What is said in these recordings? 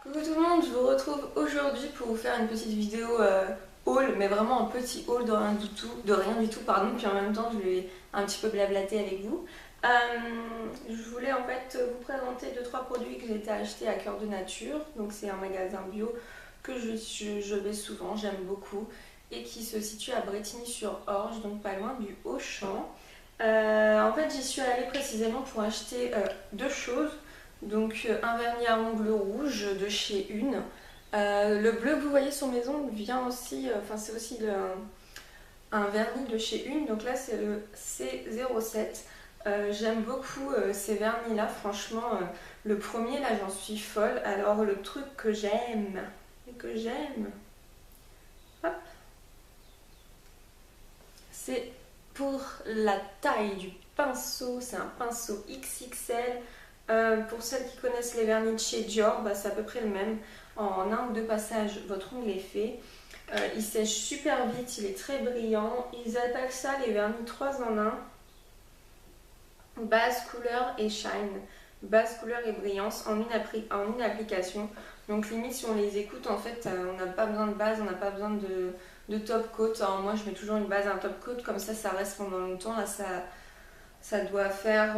Coucou tout le monde, je vous retrouve aujourd'hui pour vous faire une petite vidéo haul, mais vraiment un petit haul de rien du tout, pardon, puis en même temps je vais un petit peu blablater avec vous. Je voulais en fait vous présenter 2-3 produits que j'ai été acheter à Cœur de Nature, donc c'est un magasin bio que je vais souvent, j'aime beaucoup, et qui se situe à Brétigny-sur-Orge, donc pas loin du Auchan. En fait j'y suis allée précisément pour acheter deux choses. Donc un vernis à ongles rouge de chez Une. Le bleu que vous voyez sur mes ongles vient aussi, c'est aussi un vernis de chez Une. Donc là c'est le C07. J'aime beaucoup ces vernis là, franchement le premier là j'en suis folle. Alors le truc que j'aime, hop, c'est pour la taille du pinceau, c'est un pinceau XXL. Pour celles qui connaissent les vernis de chez Dior, c'est à peu près le même. En un ou deux passages, votre ongle est fait. Il sèche super vite, il est très brillant. Ils appellent ça les vernis 3 en 1. Base, couleur et shine. Base, couleur et brillance en une application. Donc limite si on les écoute, en fait, on n'a pas besoin de base, on n'a pas besoin de top coat. Alors moi je mets toujours une base, un top coat, comme ça reste pendant longtemps. Là ça doit faire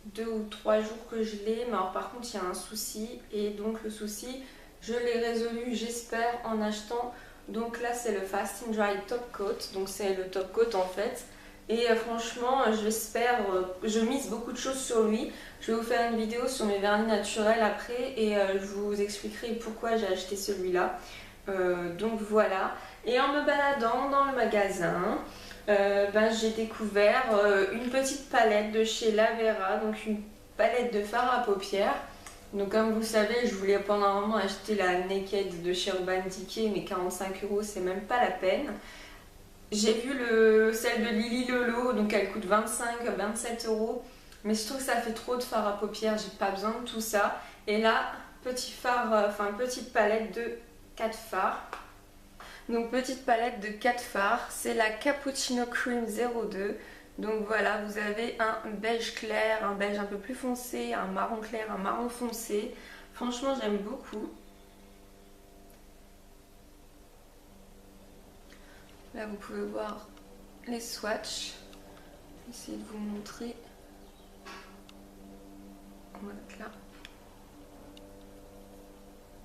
2 ou 3 jours que je l'ai, mais alors par contre il y a un souci, et donc le souci je l'ai résolu, j'espère, en achetant. Donc là c'est le Fast and Dry Top Coat, donc c'est le top coat en fait, et franchement j'espère, je mise beaucoup de choses sur lui. Je vais vous faire une vidéo sur mes vernis naturels après, et je vous expliquerai pourquoi j'ai acheté celui-là. Donc voilà, et en me baladant dans le magasin, j'ai découvert une petite palette de chez Lavera, donc une palette de fard à paupières. Donc comme vous savez, je voulais pendant un moment acheter la Naked de chez Urban Decay, mais 45 € c'est même pas la peine. J'ai vu celle de Lily Lolo, donc elle coûte 25-27 €, mais je trouve que ça fait trop de fard à paupières, j'ai pas besoin de tout ça. Et là, petite palette de 4 fards. Donc petite palette de 4 fards, c'est la Cappuccino Cream 02. Donc voilà, vous avez un beige clair, un beige un peu plus foncé, un marron clair, un marron foncé. Franchement j'aime beaucoup. Là vous pouvez voir les swatchs. Je vais essayer de vous montrer. On va mettre là.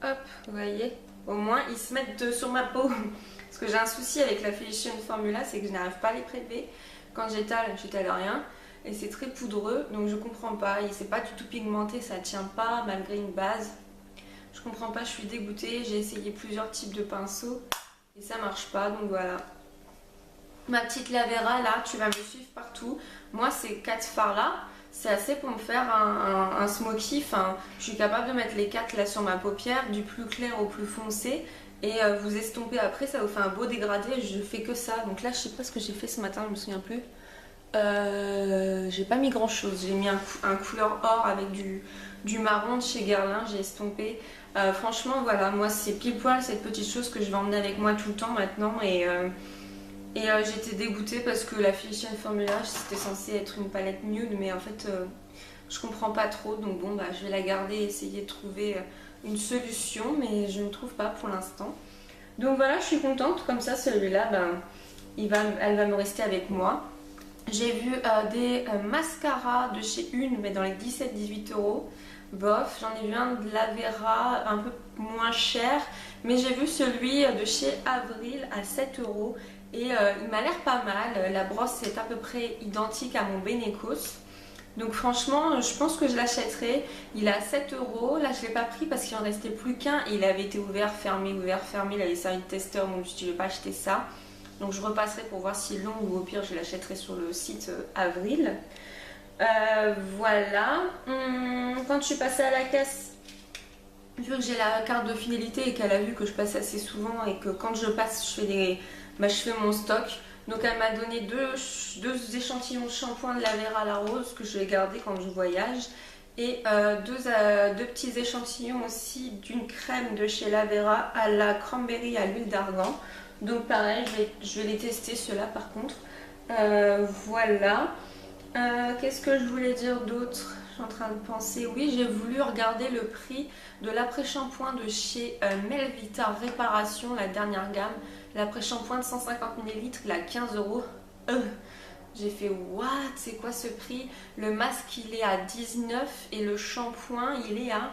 Hop, vous voyez, au moins ils se mettent sur ma peau. Parce que j'ai un souci avec la Physician Formula, c'est que je n'arrive pas à les prélever. Quand j'étale rien. Et c'est très poudreux, donc je comprends pas. C'est pas du tout pigmenté, ça tient pas malgré une base. Je comprends pas, je suis dégoûtée. J'ai essayé plusieurs types de pinceaux et ça marche pas, donc voilà. Ma petite Lavera, là, tu vas me suivre partout. Moi, ces 4 fards là, c'est assez pour me faire un smoky. Enfin, je suis capable de mettre les 4 là sur ma paupière, du plus clair au plus foncé. Et vous estompez après, ça vous fait un beau dégradé. Je fais que ça. Donc là, je sais pas ce que j'ai fait ce matin, je me souviens plus. J'ai pas mis grand chose. J'ai mis un couleur or avec du marron de chez Guerlain. J'ai estompé. Franchement, voilà, moi c'est pile poil cette petite chose que je vais emmener avec moi tout le temps maintenant. Et j'étais dégoûtée parce que la Physician Formula, c'était censé être une palette nude, mais en fait, je comprends pas trop. Donc bon, je vais la garder et essayer de trouver une solution, mais je ne trouve pas pour l'instant. Donc voilà, je suis contente. Comme ça, celui-là, elle va me rester avec moi. J'ai vu des mascaras de chez Une, mais dans les 17-18 €. Bof, j'en ai vu un de Lavera un peu moins cher, mais j'ai vu celui de chez Avril à 7 €. Et il m'a l'air pas mal. La brosse est à peu près identique à mon Benecos. Donc franchement, je pense que je l'achèterai. Il est à 7 €. Là, je ne l'ai pas pris parce qu'il en restait plus qu'un. Et il avait été ouvert, fermé, ouvert, fermé. Il avait servi de testeur, donc je me suis dit, je ne vais pas acheter ça. Donc je repasserai pour voir s'il est long, ou au pire, je l'achèterai sur le site Avril. Voilà. Quand je suis passée à la caisse, vu que j'ai la carte de fidélité et qu'elle a vu que je passe assez souvent et que quand je passe, je fais mon stock. Donc elle m'a donné deux échantillons de shampoing de Lavera à la rose que je vais garder quand je voyage. Et deux petits échantillons aussi d'une crème de chez Lavera à la cranberry à l'huile d'argan. Donc pareil, je vais les tester ceux-là par contre. Voilà. Qu'est-ce que je voulais dire d'autre? Je suis en train de penser, oui, j'ai voulu regarder le prix de l'après-shampoing de chez Melvita Réparation, la dernière gamme. L'après-shampoing de 150 ml, il a 15 euros. J'ai fait what? C'est quoi ce prix? Le masque il est à 19 et le shampoing il est à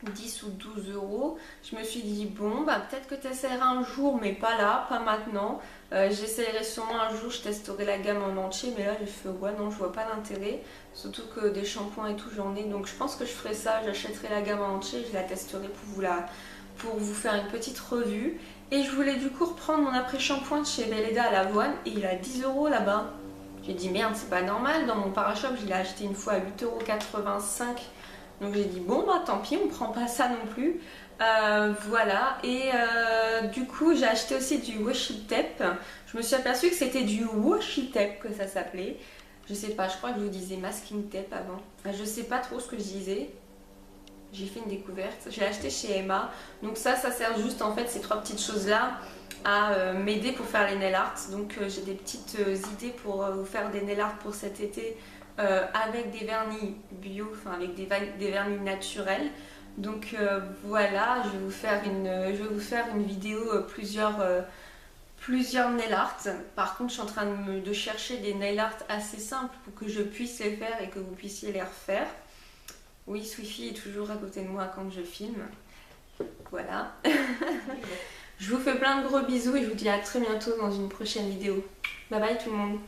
10 ou 12 euros. Je me suis dit bon bah peut-être que tu essaieras un jour mais pas là, pas maintenant. J'essaierai sûrement un jour, je testerai la gamme en entier, mais là j'ai fait ouais non je vois pas l'intérêt. Surtout que des shampoings et tout j'en ai, donc je pense que je ferai ça, j'achèterai la gamme en entier, je la testerai pour vous faire une petite revue. Et je voulais du coup reprendre mon après-shampoing de chez Belleda à l'avoine et il a 10 euros là-bas. J'ai dit merde c'est pas normal, dans mon parashop je l'ai acheté une fois à 8,85 €. Donc j'ai dit bon bah tant pis, on prend pas ça non plus. Voilà, et du coup j'ai acheté aussi du washi tape. Je me suis aperçue que c'était du washi tape que ça s'appelait. Je sais pas, je crois que je vous disais masking tape avant. Enfin, je sais pas trop ce que je disais. J'ai fait une découverte. J'ai acheté chez Emma. Donc ça sert juste en fait ces trois petites choses là à m'aider pour faire les nail art. Donc j'ai des petites idées pour vous faire des nail art pour cet été. Avec des vernis bio, enfin avec des vernis naturels. Donc voilà, je vais vous faire une vidéo plusieurs nail art. Par contre, je suis en train de chercher des nail art assez simples pour que je puisse les faire et que vous puissiez les refaire. Oui, Swifi est toujours à côté de moi quand je filme. Voilà. Je vous fais plein de gros bisous et je vous dis à très bientôt dans une prochaine vidéo. Bye bye tout le monde.